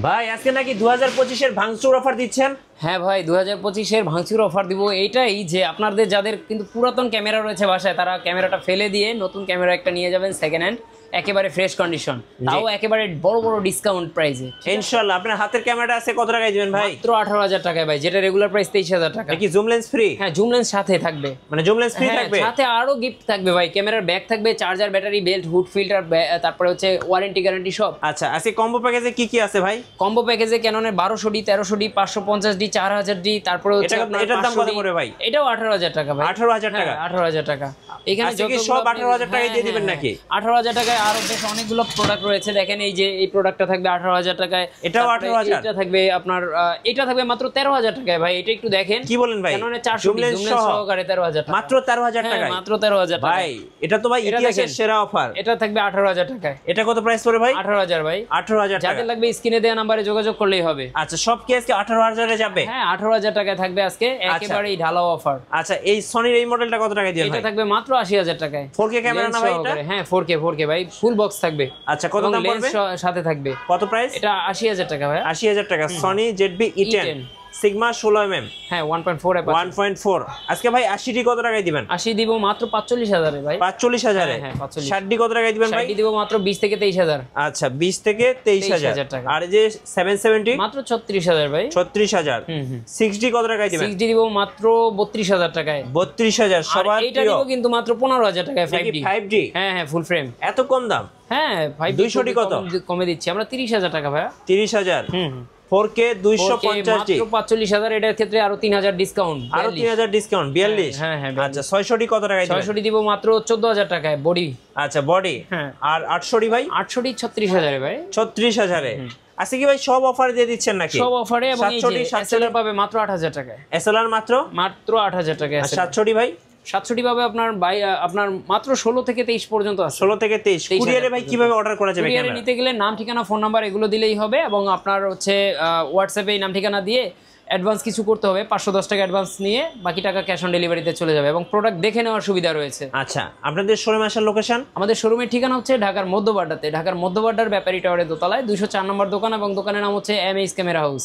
ভাই আজকে নাকি 2025 এর ভাঙচুর অফার দিচ্ছেন? হ্যাঁ ভাই 2025 এর ভাঙচুর অফার দিব। এইটাই যে আপনাদের যাদের কিন্তু পুরাতন ক্যামেরা রয়েছে বাসায়, তারা ক্যামেরাটা ফেলে দিয়ে নতুন ক্যামেরা একটা নিয়ে যাবেন সেকেন্ড হ্যান্ড, একেবারে ফ্রেশ কন্ডিশন, তাও একেবারে বড় বড় ডিসকাউন্ট প্রাইসে। ইনশাআল্লাহ। আপনার হাতের ক্যামেরাটা আছে কত টাকায় দিবেন ভাই? মাত্র 18,000 টাকায় ভাই, যেটা রেগুলার প্রাইস 23,000 টাকা। কি জুম লেন্স ফ্রি? হ্যাঁ জুম লেন্স সাথে থাকবে, মানে জুম লেন্স ফ্রি থাকবে, সাথে আরো গিফট থাকবে ভাই। ক্যামেরার ব্যাগ থাকবে, charger, battery, belt, hood, filter, তারপরে হচ্ছে ওয়ারেন্টি গ্যারান্টি সব। আচ্ছা আজকে কম্বো প্যাকেজে কি কি আছে ভাই? কম্বো প্যাকেজে ক্যাননের 1200D, 1300D, 550D, 4000D, তারপরে হচ্ছে এটার দাম কত করে ভাই? এটাও 18,000 টাকা ভাই। 18,000 টাকা? 18,000 টাকা। এখানে যত সব 18,000 টাকায় দিয়ে দিবেন নাকি? 18,000 টাকায় আরো বেশ অনেকগুলো প্রোডাক্ট রয়েছে। দেখেন এই যে এই প্রোডাক্টটা থাকবে 18,000 টাকায়, এটাও 18,000। এটা থাকবে আপনার এটা থাকবে মাত্র 13,000 টাকায় ভাই। এটা একটু দেখেন। কি বলেন ভাই? ক্যাননের 400D জুম লেন্স সহকারে 13,000 টাকা, মাত্র 13,000 টাকায়? মাত্র 13,000 টাকা ভাই এটা তো ভাই ইতিহাসের সেরা অফার। এটা থাকবে 18,000 টাকায়। এটা কত প্রাইস পড়ে ভাই? 18,000 ভাই। 18,000 টাকা। যাদের লাগবে স্ক্রিনে দেওয়া নম্বরে যোগাযোগ করলেই হবে। আচ্ছা সব কি আজকে 18,000 এ যাবে? হ্যাঁ 18,000 টাকায় থাকবে আজকে, একেবারেই ঢালাও অফার। আচ্ছা এই সনির এই মডেলটা কত টাকায় দিবেন ভাই? এটা থাকবে মাত্র 80,000 টাকায়। 4K ক্যামেরা না ভাই এটা? হ্যাঁ 4K ভাই, ফুল বক্স থাকবে। আচ্ছা কত দাম পড়বে? সাথে থাকবে। কত প্রাইস? এটা 80,000 টাকা ভাই। 80,000 টাকা। Sony ZV-E10 sigma 16mm। হ্যাঁ 1.4 1.4। আজকে ভাই 80D কত টাকায় দিবেন? 80 দিব মাত্র 45,000 এ ভাই। 45,000 এ? হ্যাঁ 45। 60D কত টাকায় দিবেন ভাই? 60D দিব মাত্র 20 থেকে 23,000। আচ্ছা 20 থেকে 23,000 টাকা। আর এই যে 770 মাত্র 36,000 ভাই। 36,000। 60D কত টাকায় দিবেন? 60D দিব মাত্র 32,000 টাকায়। 32,000 সবার এটা দিব কিন্তু মাত্র 15,000 টাকায় 5D। 5D? হ্যাঁ ফুল ফ্রেম। এত কম দাম? হ্যাঁ 200D কত কমে দিচ্ছি আমরা? 30,000 টাকা ভাই। 30,000। 4K 250D মাত্র 45,000। এটার ক্ষেত্রে আরো 3,000 ডিসকাউন্ট। আরো 3,000 ডিসকাউন্ট 42। হ্যাঁ আচ্ছা 600D কত টাকায় দিবেন? 600D দিব মাত্র 14,000 টাকায় বডি। আচ্ছা বডি। হ্যাঁ। আর 800D ভাই? 800D 36,000 এ ভাই। 36,000 এ? আজকে কি ভাই সব অফার দিয়ে দিচ্ছেন নাকি? সব অফারে। এবং এই যে এসএলআর পাবে মাত্র 8,000 টাকায়। এসএলআর মাত্র 8,000 টাকায়। আর 700D ভাই? 700D পাবে আপনার আপনার মাত্র 16 থেকে 23 পর্যন্ত আছে। 16 থেকে 23। কুরিয়ারে ভাই কিভাবে অর্ডার করা যাবে? কুরিয়ারে নিতে গেলে নাম, ঠিকানা, ফোন নাম্বার এগুলো দিলেই হবে, এবং আপনার হচ্ছে হোয়াটসঅ্যাপে এই নাম ঠিকানা দিয়ে অ্যাডভান্স কিছু করতে হবে। 510 টাকা অ্যাডভান্স নিয়ে বাকি টাকা ক্যাশ অন ডেলিভারিতে চলে যাবে, এবং প্রোডাক্ট দেখে নেওয়ার সুবিধা রয়েছে। আচ্ছা আপনাদের শোরুম আসার লোকেশন? আমাদের শোরুমের ঠিকানা হচ্ছে ঢাকার মধ্যবাড্ডাতে, ঢাকার মধ্যবাড্ডার ব্যাপারী টাওয়ারের দোতলায় 204 নম্বর দোকান, এবং দোকানের নাম হচ্ছে MH ক্যামেরা হাউস।